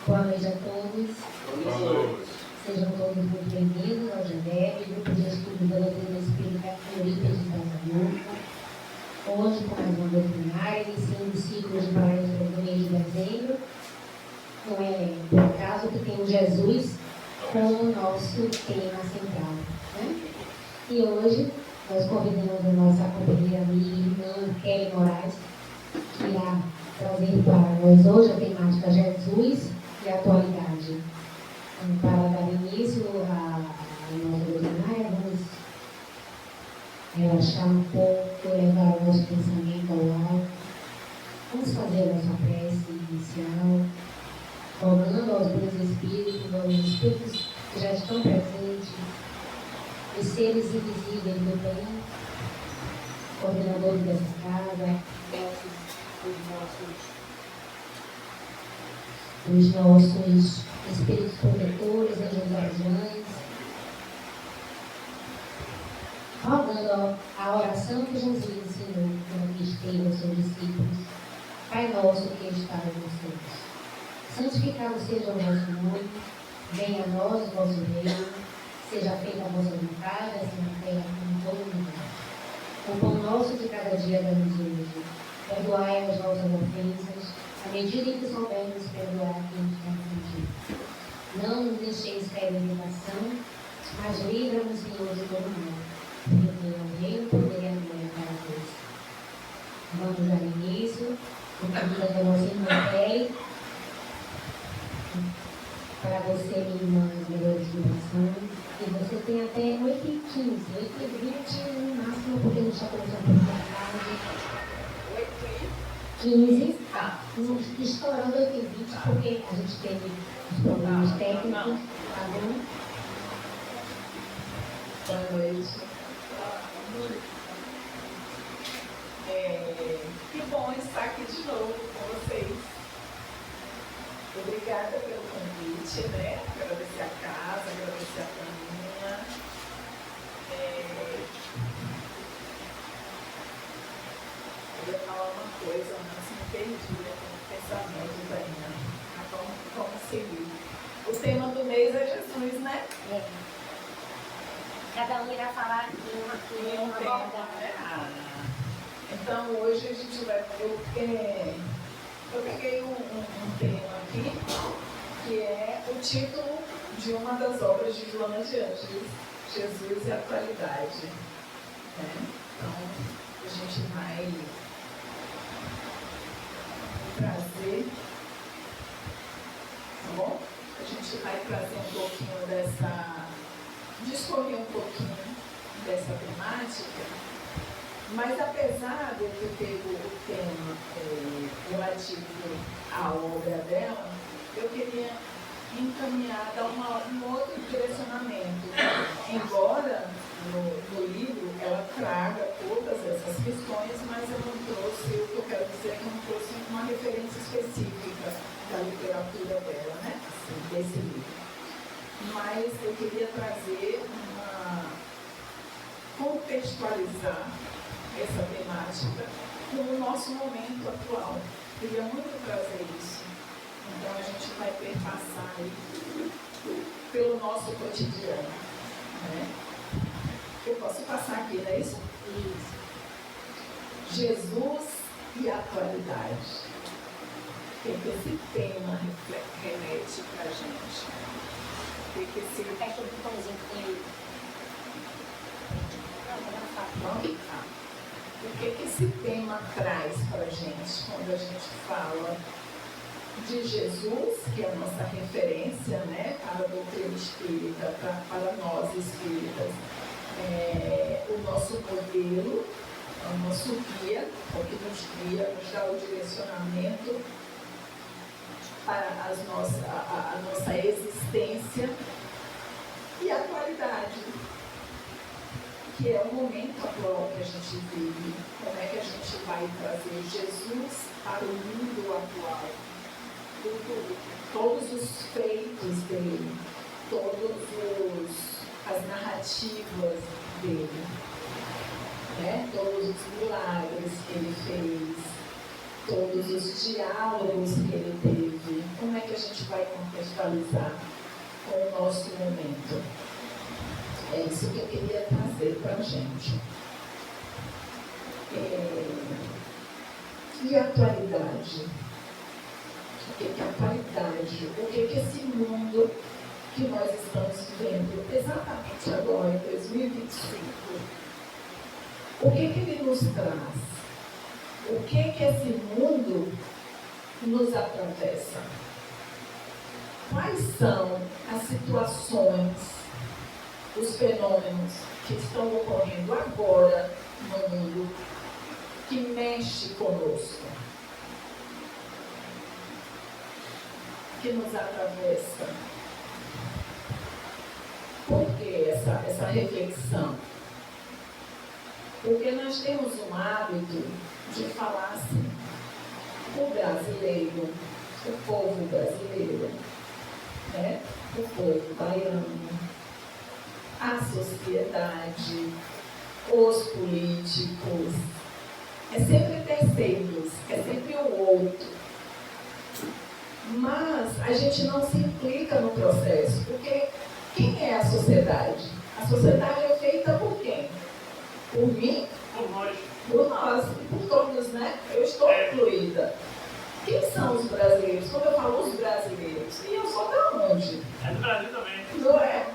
Boa noite a todos. Boa noite. Sejam todos muito bem-vindos ao GEDEB, Grupo de Estudo da Doutrina Espírita Eurípides Brazamuco. Hoje, com mais uma doutrinária, iniciando o ciclo de palestras do mês de dezembro. Não é por acaso que tem o Jesus como nosso tema central, né? E hoje nós convidamos a nossa companheira, amiga e irmã Kelly Moraes, que irá trazer para nós hoje a temática Jesus e a atualidade. Para dar início à nossa doutrinária, vamos relaxar um pouco, levar o nosso pensamento ao alto. Vamos fazer a nossa prece inicial, rogando aos bons espíritos, aos espíritos que já estão presentes, os seres invisíveis do bem, coordenadores dessa casa, os nossos espíritos protetores, anjos guardiães, rogando a oração que Jesus ensinou quando esteve aos seus discípulos. Pai nosso que estás nos céus, santificado seja o vosso nome, venha a nós o vosso reino, seja feita a vossa vontade, assim na terra como em todo lugar. O pão nosso de cada dia dá-nos hoje, perdoai as nossas ofensas, à medida em que soubermos perdoar quem nos tem ofendido. Não nos deixeis cair em tentação, mas livra-nos, Senhor, de todo mal. Porque teu é o reino, o poder e a glória para Deus. Vamos dar início, com a vida da nossa irmã Kelly. Para você, minha irmã, as melhores vibrações. E você tem até 8h15, 8h20 no máximo, porque a gente já começou a perguntar tarde. 8h15, estourando 8h20, porque a gente teve os problemas técnicos, tá bom? Boa noite. Que bom estar aqui de novo com vocês. Obrigada pelo convite, né? Agradecer a casa, agradecer a família. Eu ia falar uma coisa, mas me perdi com pensamentos ainda. Como seguir? O tema do mês é Jesus, né? Cada um irá falar aqui uma tema, né? Então hoje a gente vai. Eu peguei um tema aqui, que é o título de uma das obras de Joana de Ângeles, Jesus e a Atualidade. Então, a gente vai trazer, tá bom? A gente vai trazer um pouquinho discorrer um pouquinho dessa temática. Mas apesar de eu ter pego o tema relativo à obra dela, eu queria encaminhar, dar um outro direcionamento. Embora no livro ela traga todas essas questões, mas eu não trouxe, o que eu quero dizer é que eu não trouxe uma referência específica da literatura dela, né? Assim, desse livro. Mas eu queria trazer contextualizar essa temática com o nosso momento atual. Queria muito trazer isso. Então a gente vai perpassar aí pelo nosso cotidiano. Né? Eu posso passar aqui, não é isso? Isso. Jesus e a atualidade. O que esse tema remete para a gente? O que esse... Fecha o botãozinho que tem. O que esse tema traz para a gente quando a gente fala de Jesus, que é a nossa referência, né, para a doutrina espírita, para nós espíritas, o nosso modelo, o nosso guia, o que nos guia, nos dá o direcionamento para a nossa existência e a atualidade, que é o momento atual que a gente vive. Como é que a gente vai trazer Jesus para o mundo atual? Todos os feitos dele, todas as narrativas dele, né? Todos os milagres que ele fez, todos os diálogos que ele teve. Como é que a gente vai contextualizar com o nosso momento. É isso que eu queria trazer para a gente. E a atualidade? O que é a atualidade? O que é esse mundo que nós estamos vivendo exatamente agora, em 2025? O que ele nos traz? O que esse mundo nos atravessa? Quais são as situações, os fenômenos que estão ocorrendo agora no mundo que mexe conosco, que nos atravessa? Por que essa reflexão? Porque nós temos um hábito de falar assim, o brasileiro, o povo brasileiro, né? O povo baiano, a sociedade, os políticos, é sempre terceiros, é sempre o outro. Mas a gente não se implica no processo, porque quem é a sociedade? A sociedade é feita por quem? Por mim? Por nós e por todos, né? Eu estou incluída. Quem são os brasileiros? Quando eu falo os brasileiros, e eu sou da onde? É do Brasil também. Não é?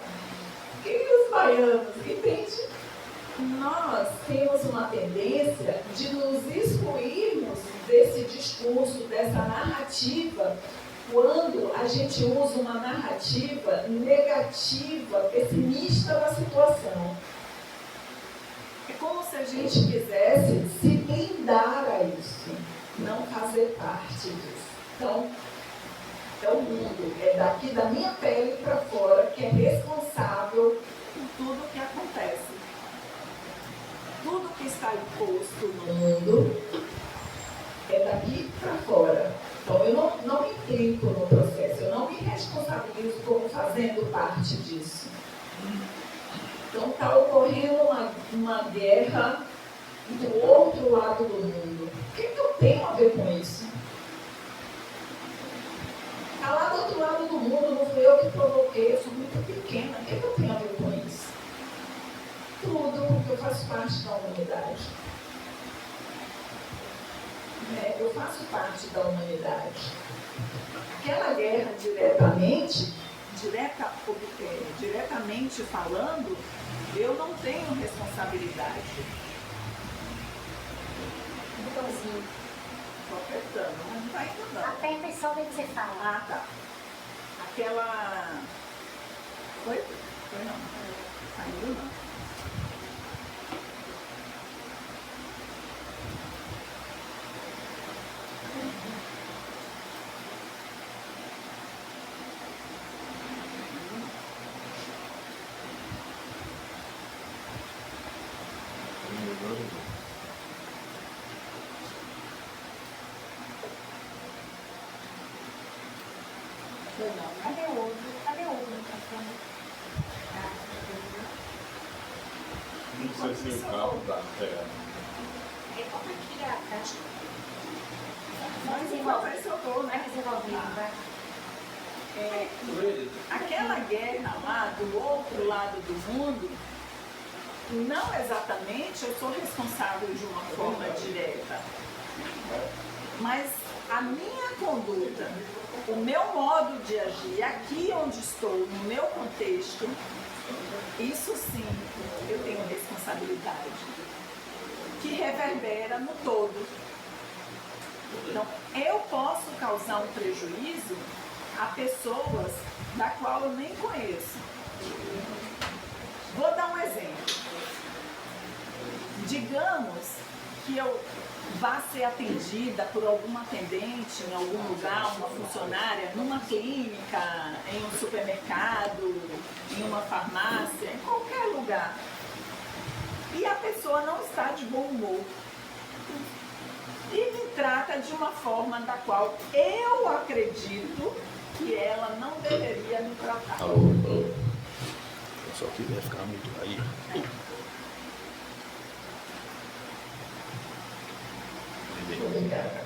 E os baianos, entende? Nós temos uma tendência de nos excluirmos desse discurso, dessa narrativa, quando a gente usa uma narrativa negativa, pessimista da situação. É como se a gente quisesse se blindar a isso, não fazer parte disso. Então, é o mundo, é daqui da minha pele para fora que é responsável por tudo que acontece. Tudo que está imposto no mundo é daqui para fora. Então, eu não me implico no processo, eu não me responsabilizo como fazendo parte disso. Então, está ocorrendo uma guerra do outro lado do mundo. O que eu tenho a ver com isso? Está lá do outro lado do mundo, não fui eu que provoquei, eu sou muito pequena. O que eu tenho a ver com isso? Tudo, porque eu faço parte da humanidade. Eu faço parte da humanidade. Aquela guerra diretamente falando, eu não tenho responsabilidade. Botãozinho. Estou apertando, mas não está indo não. Aperta e sobe que você fala. Ah, tá. Aquela... Foi? Foi não. Está indo não. Cadê o outro? Cadê o outro microfone? Não sei se o carro dá pé. É como tirar a caixa. Mas vai socorro, Vai né? desenvolvendo, vai. Aquela guerra lá do outro lado do mundo, não exatamente eu sou responsável de uma forma direta, mas a minha conduta, o meu modo de agir aqui onde estou, no meu contexto, isso sim eu tenho responsabilidade, que reverbera no todo. Então, eu posso causar um prejuízo a pessoas da qual eu nem conheço. Vou dar um exemplo. Digamos que eu vá ser atendida por alguma atendente em algum lugar, uma funcionária, numa clínica, em um supermercado, em uma farmácia, em qualquer lugar. E a pessoa não está de bom humor. E me trata de uma forma da qual eu acredito que ela não deveria me tratar. Alô, alô. Eu só queria ficar muito aí. Obrigada.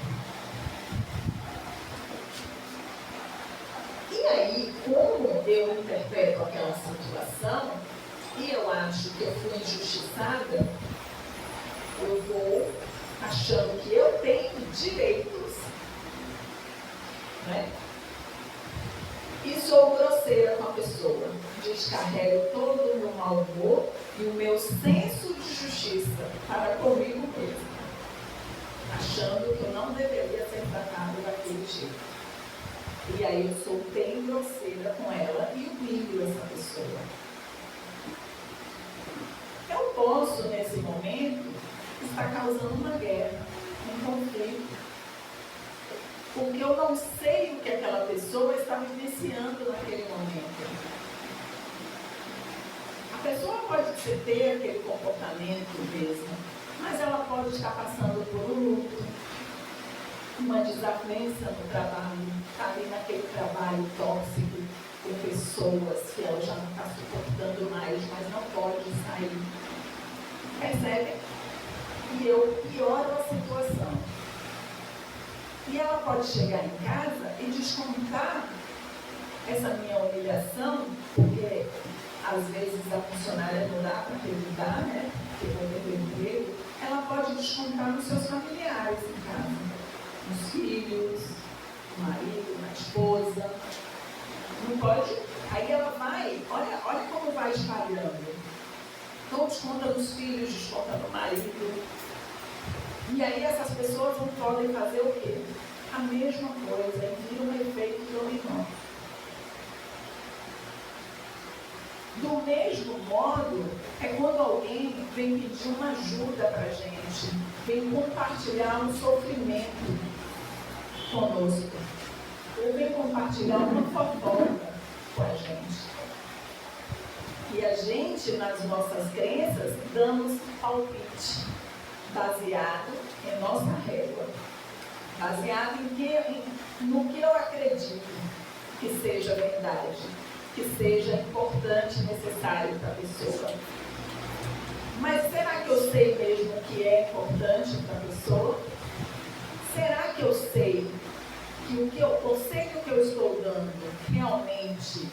E aí, como eu interpreto aquela situação, e eu acho que eu fui injustiçada, eu vou achando que eu tenho direitos, né? E sou grosseira com a pessoa. Descarrego todo o meu mau humor e o meu senso de justiça para comigo mesma, achando que eu não deveria ser tratado daquele jeito. E aí eu sou bem grosseira com ela e humilho essa pessoa. Eu posso, nesse momento, estar causando uma guerra, um conflito, porque eu não sei o que aquela pessoa está vivenciando naquele momento. A pessoa pode ter aquele comportamento mesmo, mas ela pode estar passando por um luto, uma desavença no trabalho, está ali naquele trabalho tóxico, com pessoas que ela já não está suportando mais, mas não pode sair. Percebe? E eu pioro a situação. E ela pode chegar em casa e descontar essa minha humilhação, porque às vezes a funcionária não dá para acreditar, né? Que vai ter emprego, ela pode descontar nos seus familiares em casa, nos filhos, no marido, na esposa. Não pode? Aí ela vai, olha como vai espalhando. Então desconta nos filhos, desconta no marido. E aí essas pessoas não podem fazer o quê? A mesma coisa, e vira um efeito dominó. Do mesmo modo, é quando alguém vem pedir uma ajuda para a gente, vem compartilhar um sofrimento conosco, ou vem compartilhar uma fofoca com a gente. E a gente, nas nossas crenças, damos palpite, baseado em nossa régua, baseado no que eu acredito que seja verdade, que seja importante, necessário para a pessoa. Mas será que eu sei mesmo o que é importante para a pessoa? Será que eu sei que o conselho que eu estou dando realmente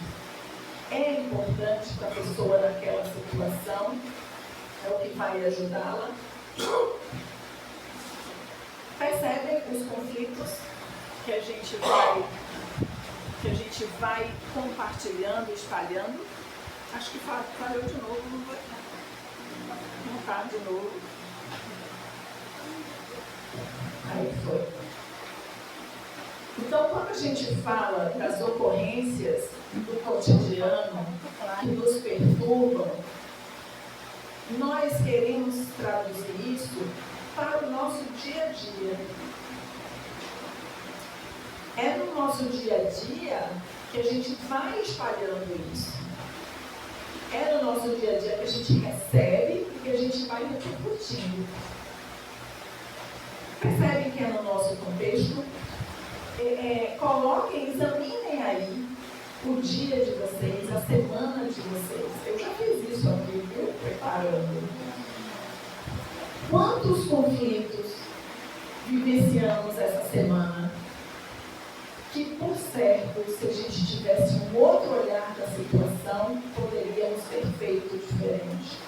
é importante para a pessoa naquela situação? É o que vai ajudá-la? Percebem os conflitos que a gente vai compartilhando, espalhando? Acho que falhou de novo, não vai não está de novo. Aí foi. Então, quando a gente fala das ocorrências do cotidiano que nos perturbam, nós queremos traduzir isso para o nosso dia a dia. É no nosso dia a dia que a gente vai espalhando isso. É no nosso dia a dia que a gente recebe e que a gente vai repercutindo. Percebem que é no nosso contexto? Coloquem, examinem aí o dia de vocês, a semana de vocês. Eu já fiz isso aqui, viu? Preparando. Quantos conflitos vivenciamos essa semana? Que, por certo, se a gente tivesse um outro olhar da situação, poderíamos ter feito diferente.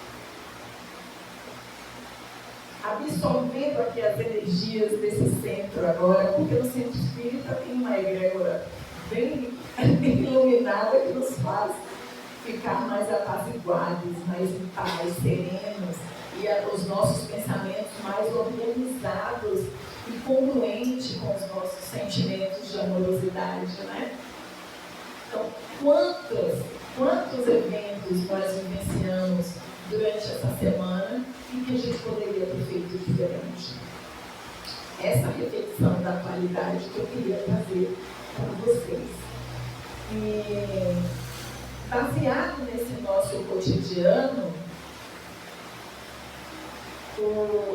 Absorvendo aqui as energias desse centro agora, porque no centro espírita tem uma egrégora bem iluminada que nos faz ficar mais apaziguados, mais em paz, serenos, e os nossos pensamentos mais organizados e congruentes com os nossos sentimentos de amorosidade, né? Então, quantos eventos nós vivenciamos durante essa semana e que a gente poderia ter feito diferente? Essa reflexão da atualidade que eu queria trazer para vocês. E, baseado nesse nosso cotidiano,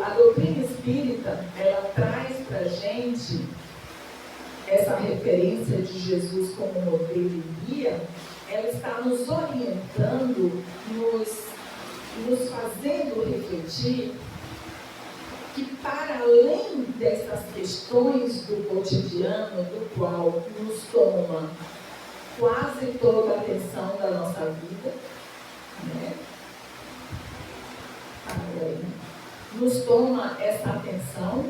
a doutrina espírita, ela traz para a gente essa referência de Jesus como modelo e guia. Ela está nos orientando, nos fazendo refletir que, para além dessas questões do cotidiano, do qual nos toma quase toda a atenção da nossa vida, né? Nos toma essa atenção.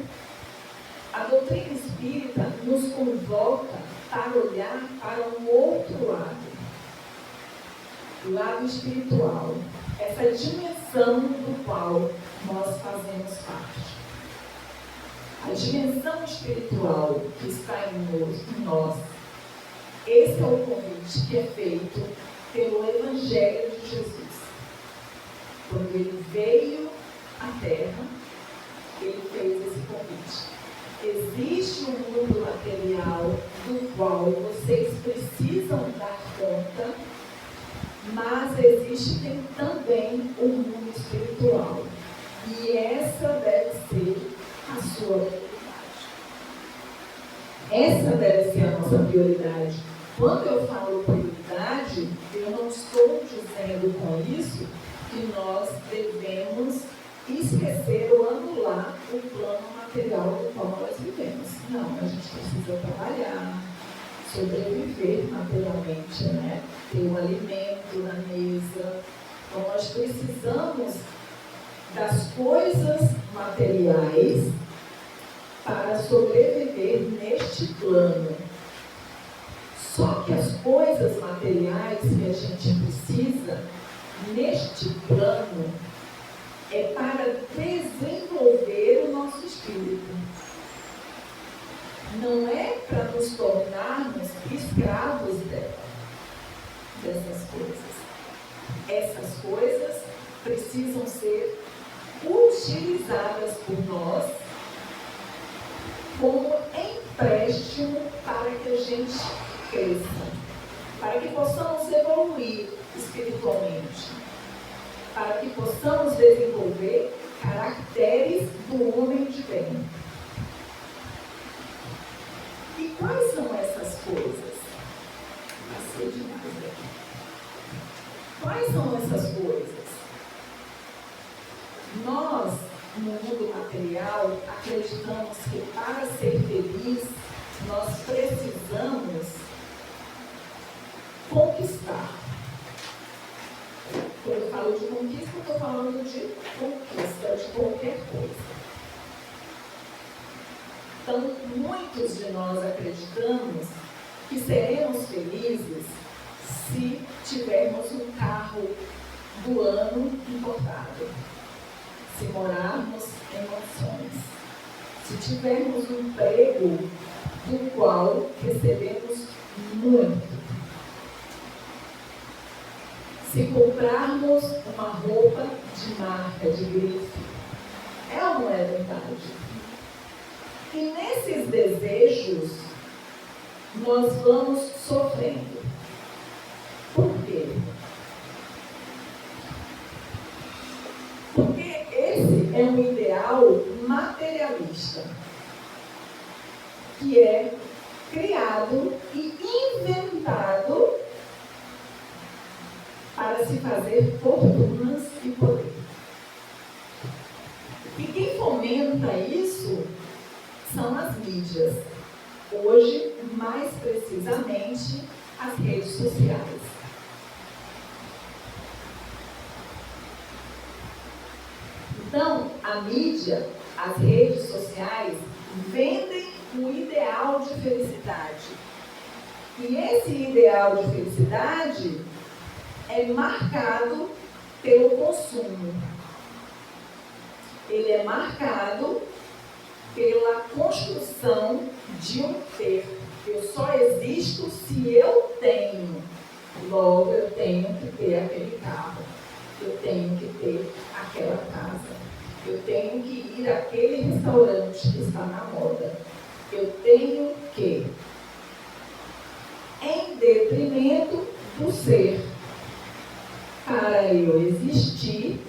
A doutrina espírita nos convoca para olhar para um outro lado, o lado espiritual, essa dimensão do qual nós fazemos parte. A dimensão espiritual que está em nós. Esse é o convite que é feito pelo Evangelho de Jesus. Quando ele veio à Terra, ele fez esse convite. Existe um mundo material do qual vocês precisam dar conta, mas existe também o mundo espiritual. E essa deve ser a sua prioridade. Essa deve ser a nossa prioridade. Quando eu falo prioridade, eu não estou dizendo com isso que nós devemos esquecer ou anular o plano material do qual nós vivemos. Não, a gente precisa trabalhar, sobreviver materialmente, né? Ter um alimento na mesa. Então, nós precisamos das coisas materiais para sobreviver neste plano. Só que as coisas materiais que a gente precisa neste plano é para desenvolver o nosso espírito. Não é para nos tornarmos escravos dessas coisas. Essas coisas precisam ser utilizadas por nós como empréstimo para que a gente cresça, para que possamos evoluir espiritualmente, para que possamos desenvolver caracteres do homem de bem. E quais são essas coisas? Passei demais aqui. Quais são essas coisas? Nós, no mundo material, acreditamos que para ser feliz, nós precisamos conquistar. Quando eu falo de conquista, eu estou falando de conquista de qualquer coisa. Então, muitos de nós acreditamos que seremos felizes se tivermos um carro do ano importado, se morarmos em mansões, se tivermos um emprego do qual recebemos muito, se comprarmos uma roupa de marca, de grife. É ou não é verdade? E nesses desejos, nós vamos sofrendo. Por quê? Porque esse é um ideal materialista, que é criado e inventado para se fazer fortunas e poder. E quem fomenta isso são as mídias. Hoje, mais precisamente, as redes sociais. Então, a mídia, as redes sociais, vendem um ideal de felicidade. E esse ideal de felicidade é marcado pelo consumo. Ele é marcado pela construção de um ter. Eu só existo se eu tenho. Logo, eu tenho que ter aquele carro. Eu tenho que ter aquela casa. Eu tenho que ir àquele restaurante que está na moda. Eu tenho que, em detrimento do ser. Para eu existir,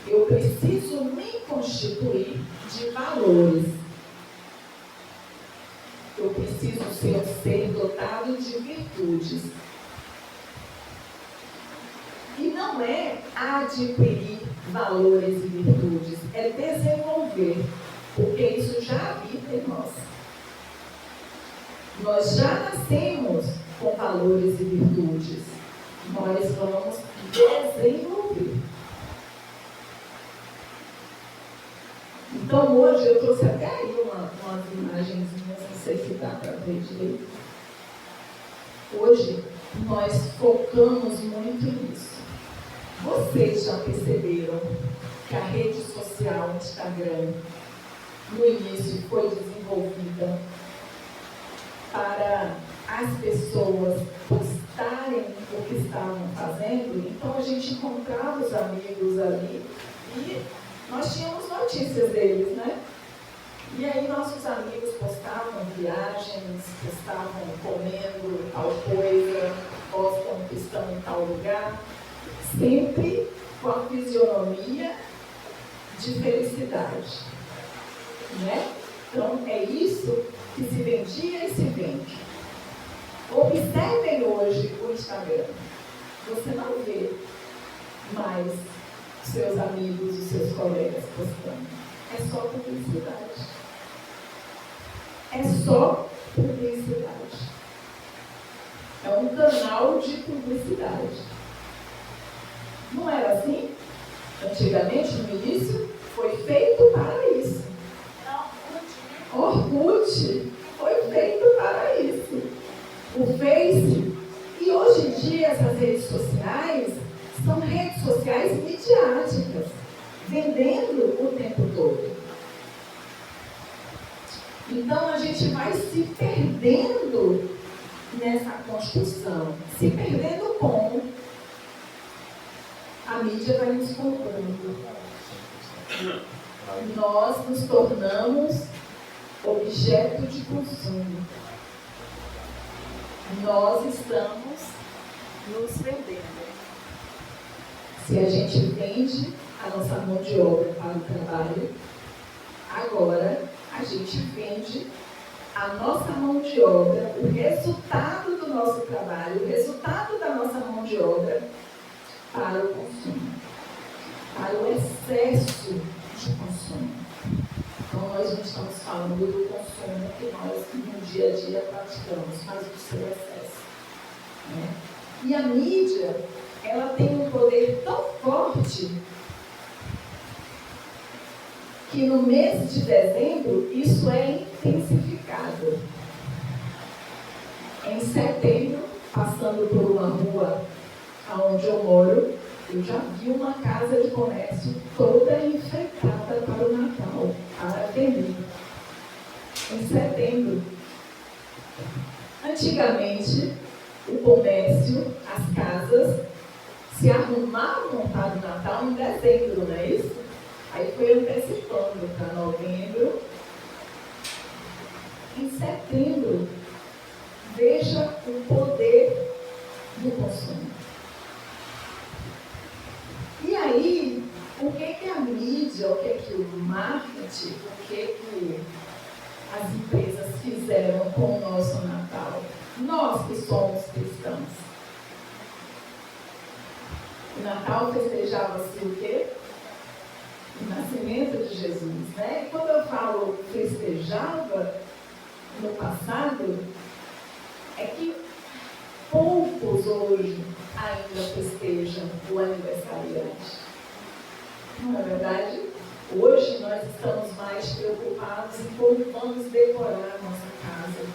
eu preciso me constituir de valores. Eu preciso ser um ser dotado de virtudes. E não é adquirir valores e virtudes, é desenvolver, porque isso já habita em nós. Nós já nascemos com valores valores e virtudes, nós vamos desenvolver. Então hoje eu trouxe até aí umas imagenzinhas, não sei se dá para ver direito. Hoje nós focamos muito nisso. Vocês já perceberam que a rede social Instagram, no início, foi desenvolvida para as pessoas postarem o que estavam fazendo? Então a gente encontrava os amigos ali e nós tínhamos notícias deles, né? E aí nossos amigos postavam viagens, postavam comendo tal coisa, postam que estão em tal lugar, sempre com a fisionomia de felicidade, né? Então é isso que se vendia e se vende. Observem hoje o Instagram. Você não vê mais seus amigos e seus colegas postando. É só publicidade. É só publicidade. É um canal de publicidade. Não era assim? Antigamente, no início, foi feito para isso. Orkut foi feito para isso. O Face. E hoje em dia, essas redes sociais são redes sociais midiáticas, vendendo o tempo todo. Então, a gente vai se perdendo nessa construção. Se perdendo como? A mídia vai nos comprando. Nós nos tornamos objeto de consumo. Nós estamos nos vendendo. Se a gente vende a nossa mão de obra para o trabalho, agora a gente vende a nossa mão de obra, o resultado do nosso trabalho, o resultado da nossa mão de obra para o consumo, para o excesso de consumo. Então, nós não estamos falando do consumo que nós no dia a dia praticamos, mas do seu excesso, né? E a mídia, ela tem um poder tão forte que no mês de dezembro isso é intensificado. Em setembro, passando por uma rua onde eu moro, eu já vi uma casa de comércio toda enfeitada para o Natal, para vender. Em setembro. Antigamente, o comércio, as casas, se arrumavam para o Natal em dezembro, não é isso? Aí foi antecipando para novembro. Em setembro, veja o poder do consumo. E aí, o que a mídia, o que o marketing, o que as empresas fizeram com o nosso Natal? Nós que somos cristãos. O Natal festejava-se o quê? O nascimento de Jesus, né? E quando eu falo festejava no passado, é que poucos hoje ainda festejam o aniversariante. Não é verdade? Hoje nós estamos mais preocupados em como vamos decorar a nossa casa.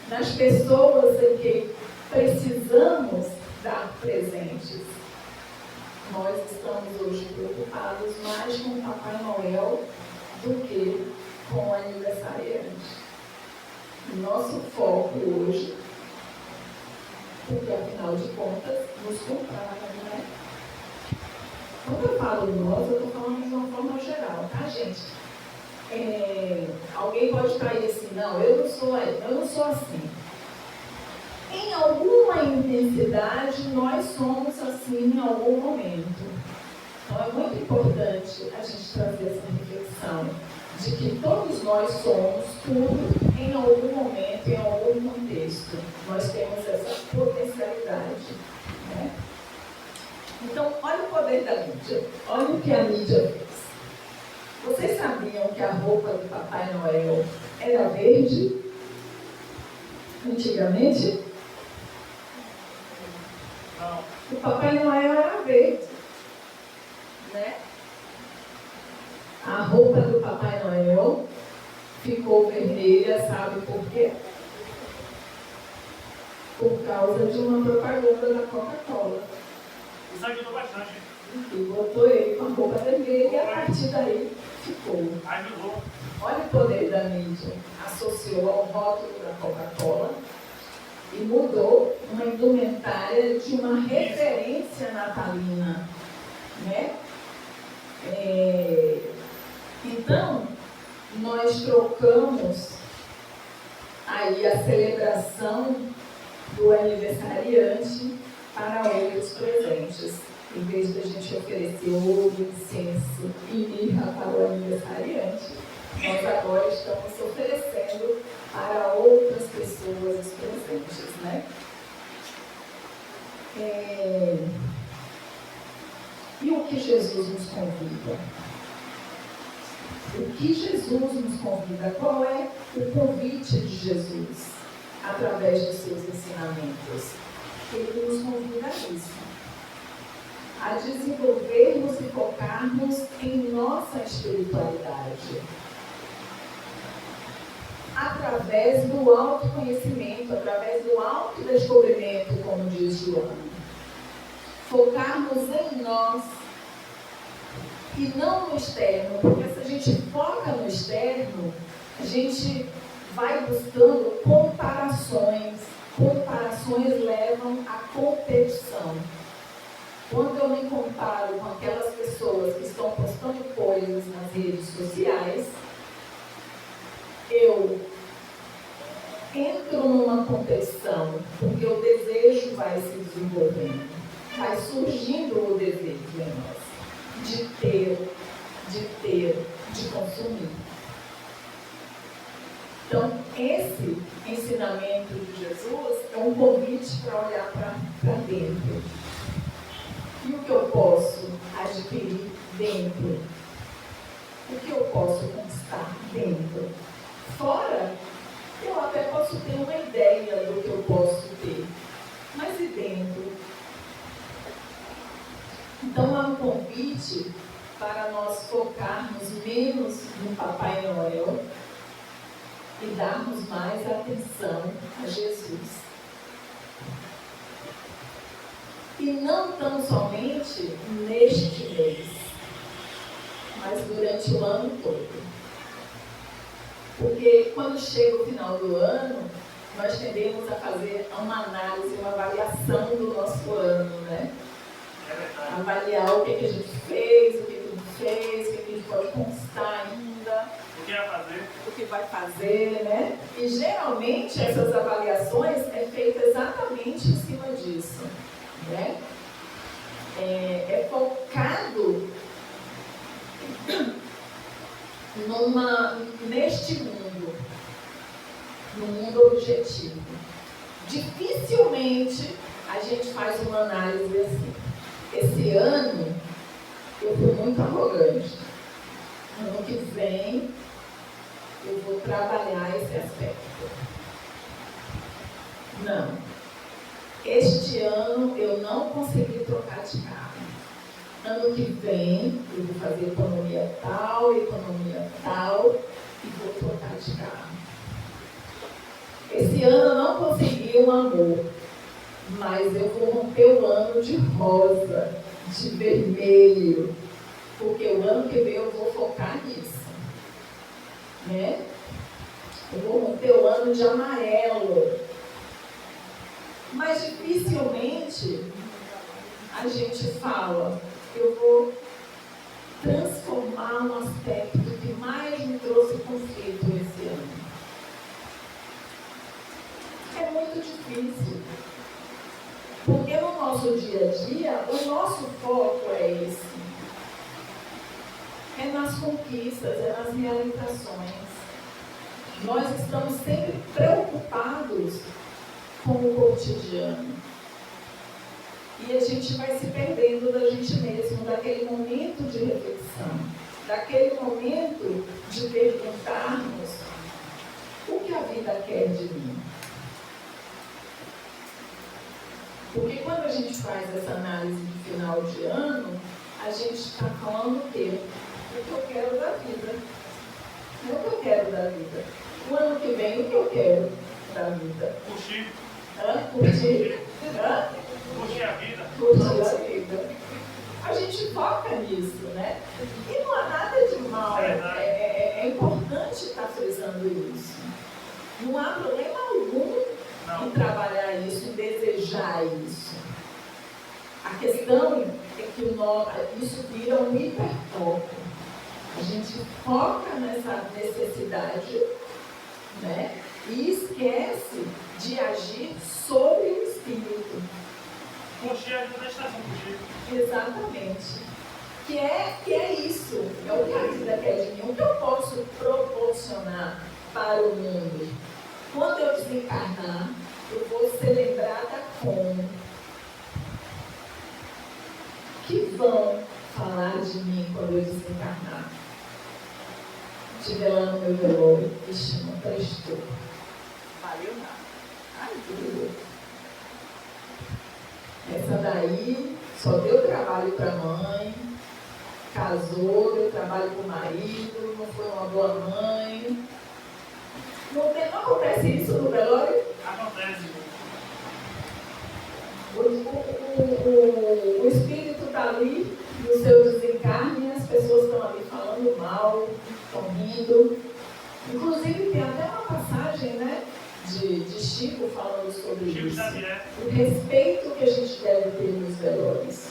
Nas pessoas em que precisamos dar presentes. Nós estamos hoje preocupados mais com o Papai Noel do que com o aniversariante. O nosso foco hoje, porque afinal de contas, nos compraram, né? Quando eu falo nós, eu estou falando de uma forma geral, tá, gente? Alguém pode cair assim, não, eu não sou assim. Em alguma intensidade, nós somos assim em algum momento. Então, é muito importante a gente trazer essa reflexão de que todos nós somos tudo em algum momento, em algum contexto. Nós temos essa potencialidade, né? Então, olha o poder da mídia. Olha o que a mídia fez. Vocês sabiam que a roupa do Papai Noel era verde? Antigamente? O Papai Noel era verde, né? A roupa do Papai Noel ficou vermelha, sabe por quê? Por causa de uma propaganda da Coca-Cola. Isso ajudou bastante. E botou ele com a roupa vermelha e a partir daí ficou. Ajudou. Olha o poder da mídia. Associou ao rótulo da Coca-Cola e mudou uma indumentária de uma referência natalina, né? Então, nós trocamos aí a celebração do aniversariante para outros presentes. Em vez de a gente oferecer ouro, incenso e mirra para o aniversariante, nós agora estamos oferecendo para outras pessoas os presentes, né? E o que Jesus nos convida? O que Jesus nos convida? Qual é o convite de Jesus através dos seus ensinamentos? Ele nos convida a isso. A desenvolvermos e focarmos em nossa espiritualidade. Através do autoconhecimento, através do autodescobrimento, como diz Joana. Focarmos em nós e não no externo, porque se a gente foca no externo, a gente vai buscando comparações. Comparações levam à competição. Quando eu me comparo com aquelas pessoas que estão postando coisas nas redes sociais, eu entro numa competição, porque o desejo vai se desenvolvendo, vai surgindo o desejo em nós, de ter, de consumir. Então, esse ensinamento de Jesus é um convite para olhar para dentro. E o que eu posso adquirir dentro? O que eu posso conquistar dentro? Fora, eu até posso ter uma ideia do que eu posso ter. Mas e dentro? Então, há um convite para nós focarmos menos no Papai Noel e darmos mais atenção a Jesus. E não tão somente neste mês, mas durante o ano todo. Porque quando chega o final do ano, nós tendemos a fazer uma análise, uma avaliação do nosso ano, né? Avaliar o que a gente fez, o que não fez, o que a gente pode conquistar ainda. O que vai fazer? O que vai fazer, né? E geralmente essas avaliações é feita exatamente em cima disso. Né? É focado neste mundo, no mundo objetivo. Dificilmente a gente faz uma análise assim. Esse ano eu fui muito arrogante. Ano que vem eu vou trabalhar esse aspecto. Não. Este ano eu não consegui trocar de carro. Ano que vem eu vou fazer economia tal e vou trocar de carro. Esse ano eu não consegui um amor, mas eu vou romper o ano de rosa, de vermelho, porque o ano que vem eu vou focar nisso. Né? Eu vou romper o ano de amarelo. Mas dificilmente a gente fala, eu vou transformar um aspecto que mais me trouxe conflito esse ano. É muito difícil. Porque no nosso dia a dia, o nosso foco é esse. É nas conquistas, é nas realizações. Nós estamos sempre preocupados com o cotidiano. E a gente vai se perdendo da gente mesmo, daquele momento de reflexão, daquele momento de perguntarmos o que a vida quer de mim. Porque quando a gente faz essa análise de final de ano, a gente está falando o quê? O que eu quero da vida. Não é o que eu quero da vida. O ano que vem, o que eu quero da vida. Curtir. Curtir. Curtir a vida. Curtir a vida. A gente foca nisso, né? E não há nada de mal. É importante estar frisando isso. Não há problema algum em trabalhar isso, em desejar isso. A questão é que isso vira um hiperfoco. A gente foca nessa necessidade, né? E esquece de agir sobre o Espírito. Curtir a vida da estação, curtir. Exatamente. Que é isso. É o que a vida quer de mim. O que eu posso proporcionar para o mundo? Quando eu desencarnar, eu vou ser lembrada como que vão falar de mim quando eu desencarnar. Estiver lá no meu velório, ixi, não prestou. Valeu nada. Ai, tudo. Essa daí só deu trabalho para a mãe, casou, deu trabalho para o marido, não foi uma boa mãe. Não acontece isso no velório? Acontece. O espírito está ali no seu desencarne, as pessoas estão ali falando mal, estão rindo. Inclusive tem até uma passagem, né, de Chico falando sobre Chico isso. Xavier. O respeito que a gente deve ter nos velórios.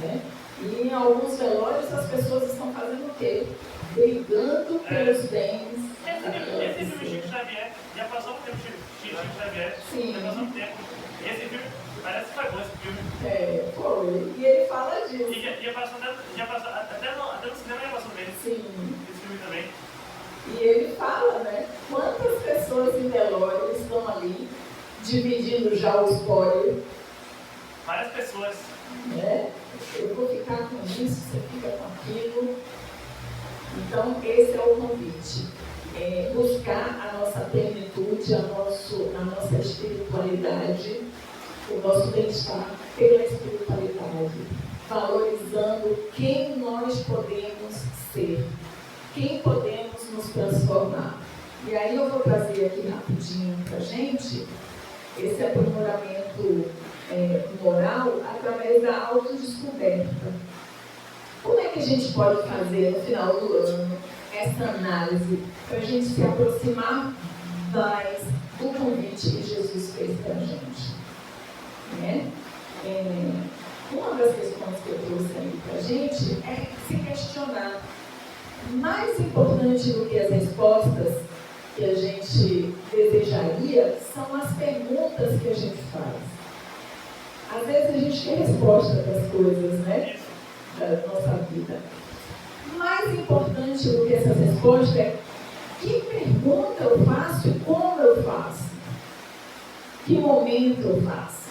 Né? E em alguns velórios as pessoas estão fazendo o quê? Brigando pelos bens. Esse filme Chico Xavier, já passou um tempo Chico Xavier. Sim. Já passou um tempo. Esse filme parece que foi bom esse filme. Foi. E ele fala disso. E já passou até no cinema já passou dele. Sim. Esse filme também. E ele fala, né? Quantas pessoas em velório estão ali dividindo já o espólio? Várias pessoas. Né? Eu vou ficar com isso, você fica com aquilo. Então, esse é o convite. Buscar a nossa plenitude, a nossa espiritualidade, o nosso bem-estar pela espiritualidade, valorizando quem nós podemos ser, quem podemos nos transformar. E aí eu vou trazer aqui rapidinho para a gente esse aprimoramento moral através da autodescoberta. Como é que a gente pode fazer no final do ano essa análise para a gente se aproximar mais do convite que Jesus fez para a gente? Né? Uma das questões que eu trouxe aí para a gente é se questionar. Mais importante do que as respostas que a gente desejaria são as perguntas que a gente faz. Às vezes a gente quer resposta para as coisas, né? Da nossa vida. Mais importante do que essas respostas é que pergunta eu faço e como eu faço. Que momento eu faço.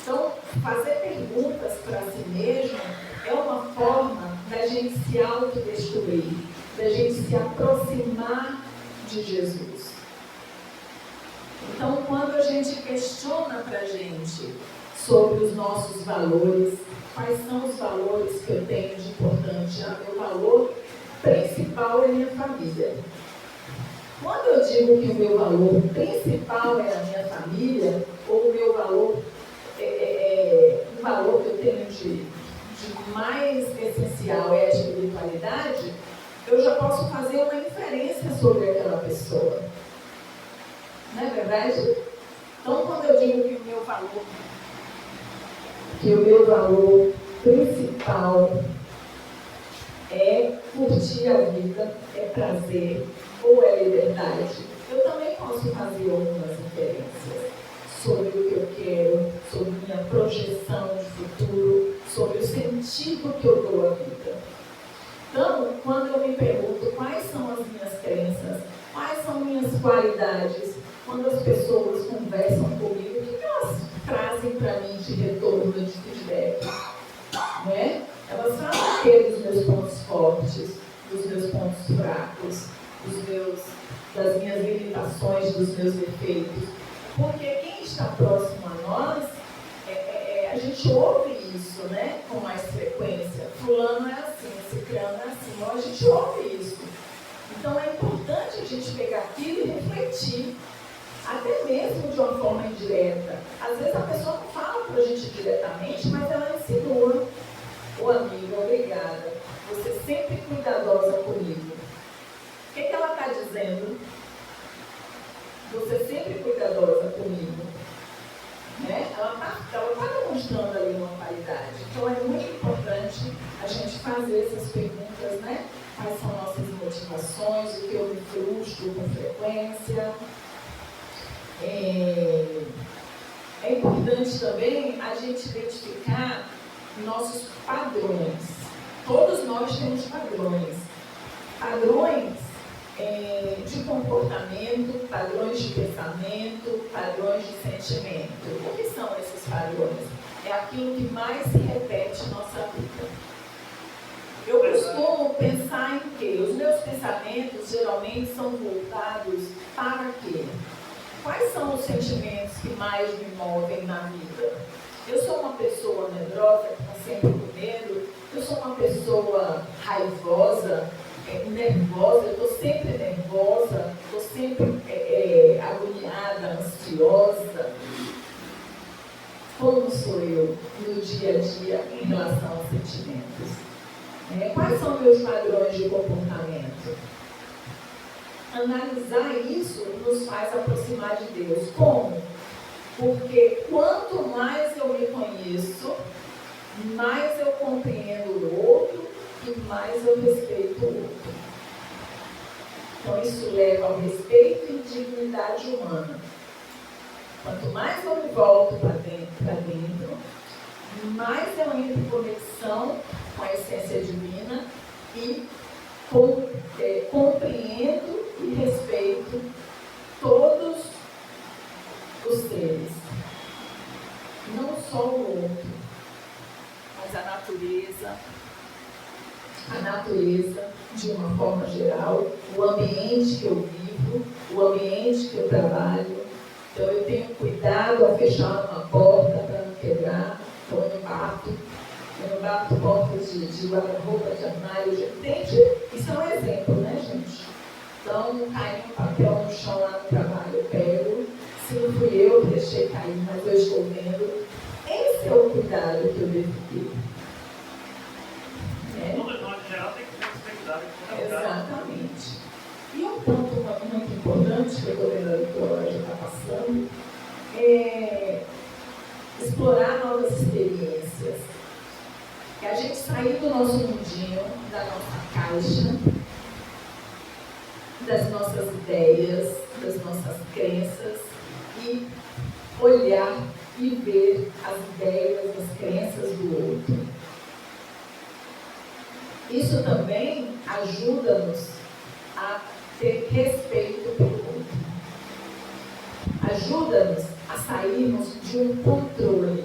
Então, fazer perguntas para si mesmo é uma forma da gente se autodestruir, da gente se aproximar de Jesus. Então, quando a gente questiona para a gente sobre os nossos valores, quais são os valores que eu tenho de importante? Meu valor principal é minha família. Quando eu digo que o meu valor principal é a minha família, ou o meu valor o valor que eu tenho de mais essencial é a espiritualidade, eu já posso fazer uma inferência sobre aquela pessoa. Não é verdade? Então, quando eu digo que o meu valor principal é curtir a vida, é prazer ou é liberdade, eu também posso fazer algumas inferências sobre o que eu quero, sobre minha projeção de futuro, sobre o sentido que eu dou à vida. Então, quando eu me pergunto quais são as minhas crenças, quais são minhas qualidades, quando as pessoas conversam comigo, o que elas trazem para mim de retorno, de feedback? Né? Elas falam o quê dos meus pontos fortes, dos meus pontos fracos, das minhas limitações, dos meus defeitos? Porque quem está próximo a nós gente ouve isso, né, com mais frequência. Fulano é assim, ciclano é assim. Então, a gente ouve isso. Então, é importante a gente pegar aquilo e refletir. Até mesmo de uma forma indireta. Às vezes a pessoa não fala para a gente diretamente, mas ela insinua. Ô amiga, obrigada. Você é sempre cuidadosa comigo. O que ela está dizendo? Você é sempre cuidadosa comigo. Né? Ela está demonstrando ali uma qualidade. Então é muito importante a gente fazer essas perguntas, né? Quais são nossas motivações, o que eu me frustro com frequência. É importante também a gente identificar nossos padrões. Todos nós temos padrões. Padrões de comportamento, padrões de pensamento, padrões de sentimento. O que são esses padrões? É aquilo que mais se repete em nossa vida. Eu costumo pensar em quê? Os meus pensamentos geralmente são voltados para quê? Quais são os sentimentos que mais me movem na vida? Eu sou uma pessoa medrosa, que está sempre com medo. Eu sou uma pessoa raivosa, nervosa. Eu estou sempre nervosa, estou sempre agoniada, ansiosa. Como sou eu no dia a dia em relação aos sentimentos? Quais são meus padrões de comportamento? Analisar isso nos faz aproximar de Deus. Como? Porque quanto mais eu me conheço, mais eu compreendo o outro e mais eu respeito o outro. Então isso leva ao respeito e dignidade humana. Quanto mais eu me volto para dentro, mais eu entro em conexão com a essência divina e compreendo e respeito todos os seres. Não só o outro, mas a natureza de uma forma geral, o ambiente que eu vivo, o ambiente que eu trabalho. Então eu tenho cuidado ao fechar uma porta para não quebrar, então eu não bato portas de guarda-roupa, de armário, isso é um exemplo, né, gente? Então, cai um papel no chão lá no trabalho, eu pego, se não fui eu que deixei cair, mas eu estou vendo. Esse é o cuidado que eu devo ter. Todos nós, em geral, tem que ter esse cuidado com o Exatamente. E um ponto muito importante que eu estou vendo a leitura já está passando é explorar novas experiências. É a gente sair do nosso mundinho, da nossa caixa, das nossas ideias, das nossas crenças e olhar e ver as ideias, as crenças do outro. Isso também ajuda-nos a ter respeito pelo outro. Ajuda-nos a sairmos de um controle.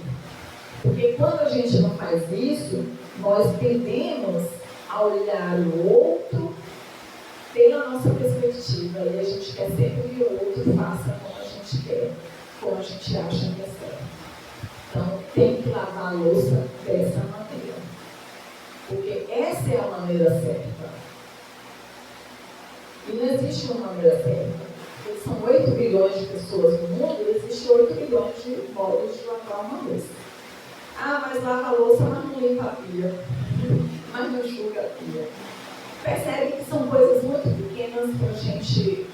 Porque quando a gente não faz isso, nós tendemos a olhar o outro pela nossa perspectiva. E a gente quer sempre que o outro faça como a gente quer, como a gente acha que é certo. Então, tem que lavar a louça dessa maneira. Porque essa é a maneira certa. E não existe uma maneira certa. Porque são 8 bilhões de pessoas no mundo e existem 8 bilhões de modos de lavar uma louça. Ah, mas lava a louça, mas não limpa a pia. Mas não enxuga a pia. Percebe que são coisas muito pequenas para a gente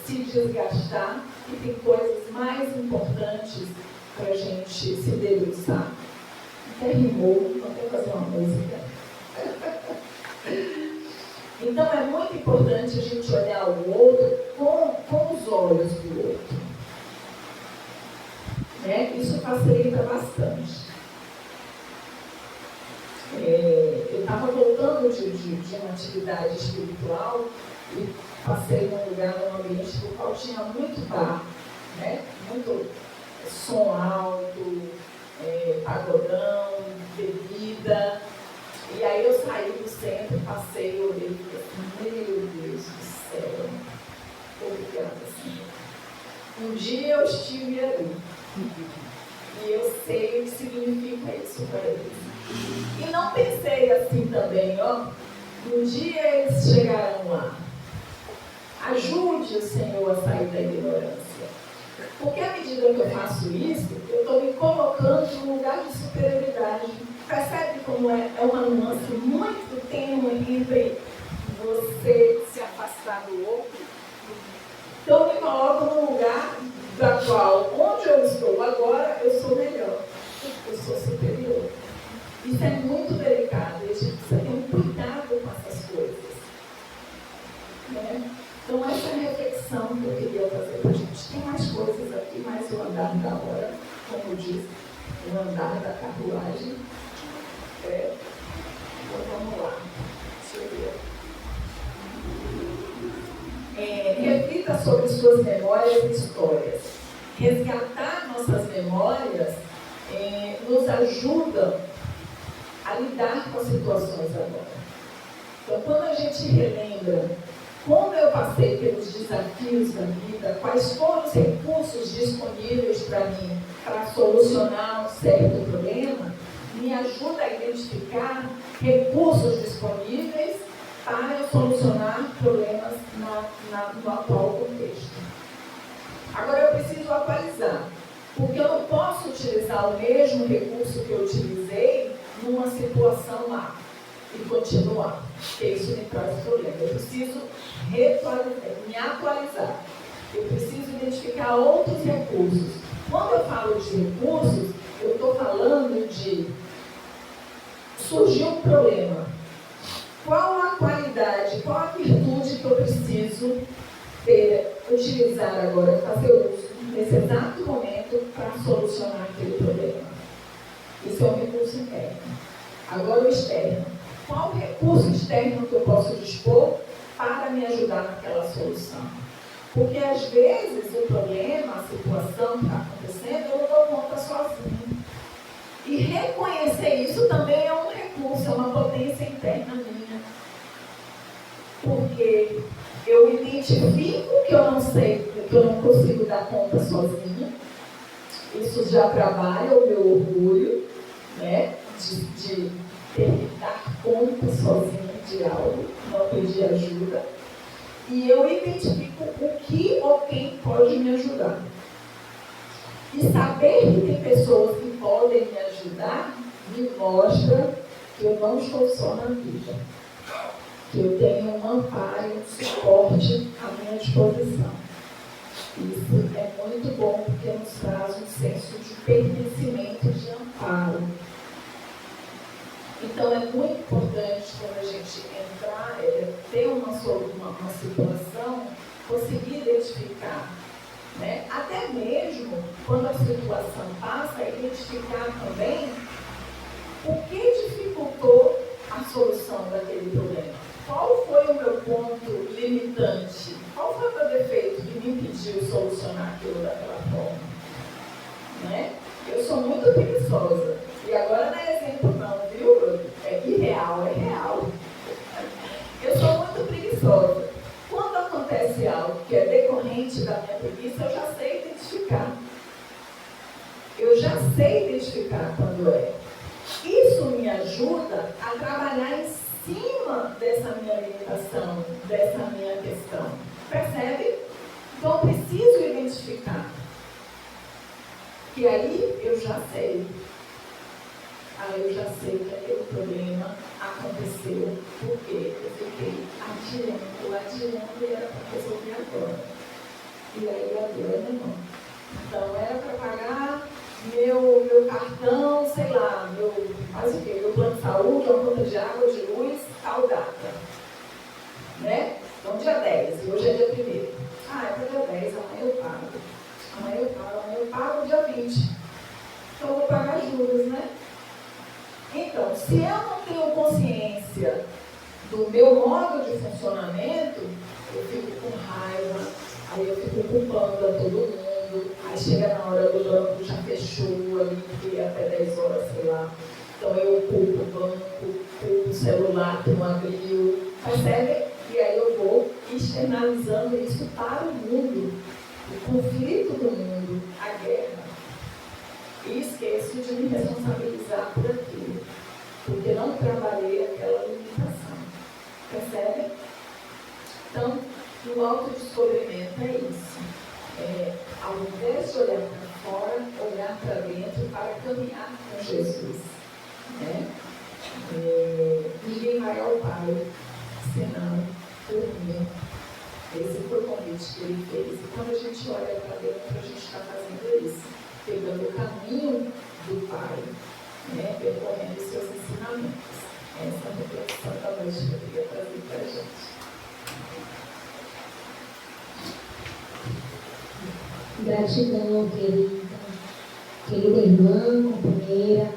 se desgastar e tem coisas mais importantes para a gente se debruçar. Até rimou, vou até fazer uma música. Então é muito importante a gente olhar o outro com os olhos do outro. Isso facilita bastante. Eu estava voltando de uma atividade espiritual e passei num lugar, num ambiente no qual tinha muito bar, né? Muito som alto, pagodão, bebida. E aí eu saí do centro, passei, olhei e falei, meu Deus do céu, obrigada, Senhor. Um dia eu estive ali. E eu sei o que significa isso para eles. E não pensei assim também, ó, um dia eles chegarão lá. Ajude o Senhor a sair da ignorância. Porque à medida que eu faço isso, eu estou me colocando num lugar de superioridade. Percebe como é uma nuance muito tênue entre você se afastar do outro? Então eu me coloco num lugar da qual, onde eu estou agora, eu sou melhor. Eu sou superior. Isso é muito delicado. A gente precisa ter um cuidado com essas coisas. Né? Então, essa é a reflexão que eu queria fazer para a gente. Tem mais coisas aqui, mais o andar da hora, como diz, o andar da carruagem. Então, vamos lá. Deixa eu ver. Reflita sobre suas memórias e histórias. Resgatar nossas memórias nos ajuda a lidar com as situações agora. Então, quando a gente relembra como eu passei pelos desafios da vida, quais foram os recursos disponíveis para mim para solucionar um certo problema, me ajuda a identificar recursos disponíveis para eu solucionar problemas no atual contexto. Agora eu preciso atualizar, porque eu não posso utilizar o mesmo recurso que eu utilizei numa situação lá e continuar, porque isso me traz problema. Eu preciso me atualizar. Eu preciso identificar outros recursos. Quando eu falo de recursos, eu estou falando de surgiu um problema. Qual a qualidade, qual a virtude que eu preciso utilizar agora, fazer uso nesse exato momento para solucionar aquele problema? Isso é um recurso interno. Agora o externo. Qual o recurso externo que eu posso dispor para me ajudar naquela solução? Porque às vezes o problema, a situação que está acontecendo, eu não dou conta sozinho. E reconhecer isso também é um recurso, é uma potência interna minha. Porque eu identifico que eu não sei, que eu não consigo dar conta sozinha. Isso já trabalha o meu orgulho, né? De ter que dar conta sozinha de algo, não pedir ajuda. E eu identifico o que ou quem pode me ajudar. E saber que tem pessoas que podem me ajudar, me mostra que eu não estou só na vida. Que eu tenho um amparo, um suporte à minha disposição. Isso é muito bom, porque nos traz um senso de pertencimento, de amparo. Então é muito importante quando a gente entrar, ter uma situação, conseguir identificar, né? Até mesmo quando a situação passa, identificar também o que dificultou a solução daquele problema. Qual foi o meu ponto limitante? Qual foi o meu defeito que me impediu de solucionar aquilo daquela forma? Né? Eu sou muito preguiçosa. E agora não é exemplo não, viu? É irreal, é real. Eu sou muito preguiçosa. Quando acontece algo que é decorrente da minha preguiça, eu já sei identificar. Eu já sei identificar quando é. Isso me ajuda a trabalhar em cima dessa minha limitação, dessa minha questão. Percebe? Então eu preciso identificar. E aí eu já sei. Aí eu já sei que aquele problema aconteceu porque eu fiquei adiando e era para resolver agora. E aí agora não. Então era para pagar meu cartão, sei lá, faz o quê? Meu plano de saúde, uma conta de água, de luz, tal data. Né? Então dia 10, e hoje é dia 1º. É para dia 10, amanhã eu pago. Amanhã eu pago dia 20. Então eu vou pagar juros, né? Então, se eu não tenho consciência do meu modo de funcionamento, eu fico com raiva, aí eu fico culpando a todo mundo, aí chega na hora do banco, já fechou ali, porque até 10 horas, sei lá. Então eu culpo o banco, culpo o celular que não abriu, percebe? E aí eu vou externalizando isso para o mundo, o conflito do mundo, a guerra. e esqueço de me responsabilizar por aquilo, porque não trabalhei aquela limitação. Percebe? Então, o autodescobrimento é isso. Ao invés de olhar para fora, olhar para dentro para caminhar com Jesus. Né? Ninguém vai ao Pai senão por mim. Esse foi o convite que ele fez. E quando a gente olha para dentro, a gente está fazendo isso, pegando o caminho do Pai, né? Percorrendo os seus ensinamentos. Essa é a reflexão da noite que eu queria trazer para a gente. Gratidão, querida irmã, companheira,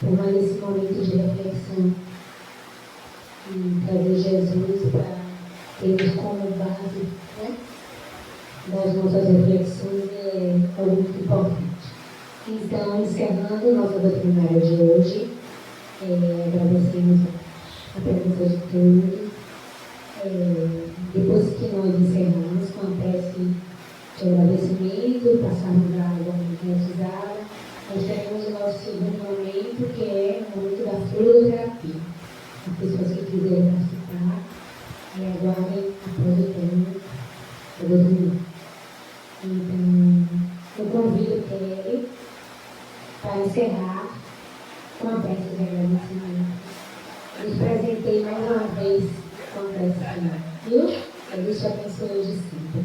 por mais esse momento de reflexão e trazer Jesus para termos como base, né, das nossas reflexões é algo muito importante. Então, encerrando nossa doutrinária de hoje, agradecemos a presença de todos. Depois que nós encerramos com a prece de agradecimento, passarmos a água monetizada, nós teremos o nosso segundo momento, que é o momento da fluidoterapia. As pessoas que quiserem participar, aguardem após o término da doutrina. Então, eu convido Kelly para encerrar com a prece de agradecimento. Eu presentei mais uma vez com a prece final, viu? Deus te abençoe hoje sempre.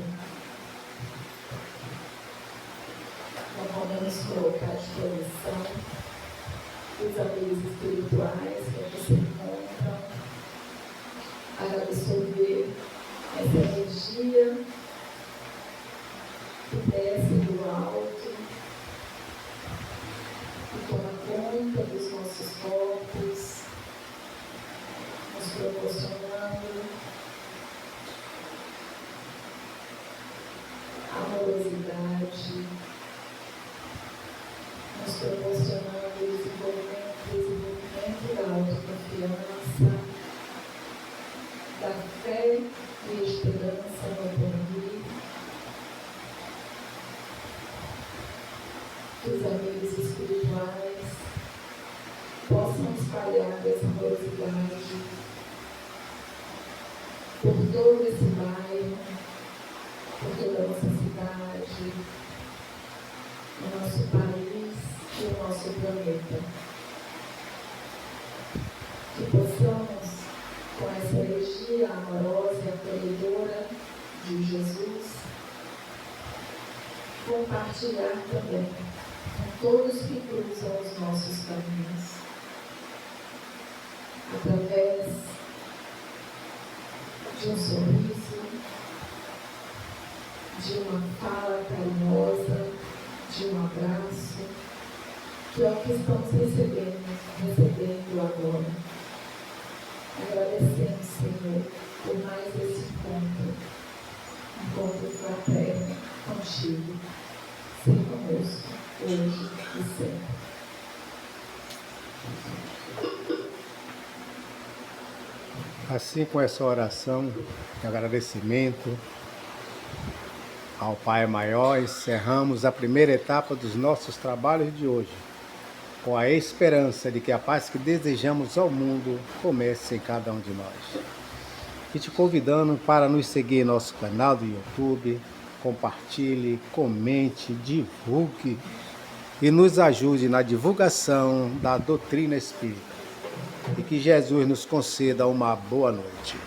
Nós podemos colocar à disposição os amigos espirituais que aqui se encontram, para absorver essa energia que desce do alto, que toma conta dos nossos corpos, nos proporcionando amorosidade, nos proporcionando desenvolvimento da autoconfiança, da fé e esperança no porvir. Que os amigos espirituais possam espalhar essa amorosidade por todo esse bairro, por toda a nossa cidade, o nosso país e o nosso planeta. Que possamos, com essa energia amorosa e acolhedora de Jesus, compartilhar também com todos que cruzam os nossos caminhos, através de um sorriso, de uma fala carinhosa, de um abraço, que é o que estamos recebendo agora. Agradecemos, Senhor, por mais esse encontro fraterno contigo, ser conosco, hoje e sempre. Assim, com essa oração de agradecimento ao Pai Maior, encerramos a primeira etapa dos nossos trabalhos de hoje, com a esperança de que a paz que desejamos ao mundo comece em cada um de nós. E te convidando para nos seguir em nosso canal do YouTube, compartilhe, comente, divulgue e nos ajude na divulgação da doutrina espírita. E que Jesus nos conceda uma boa noite.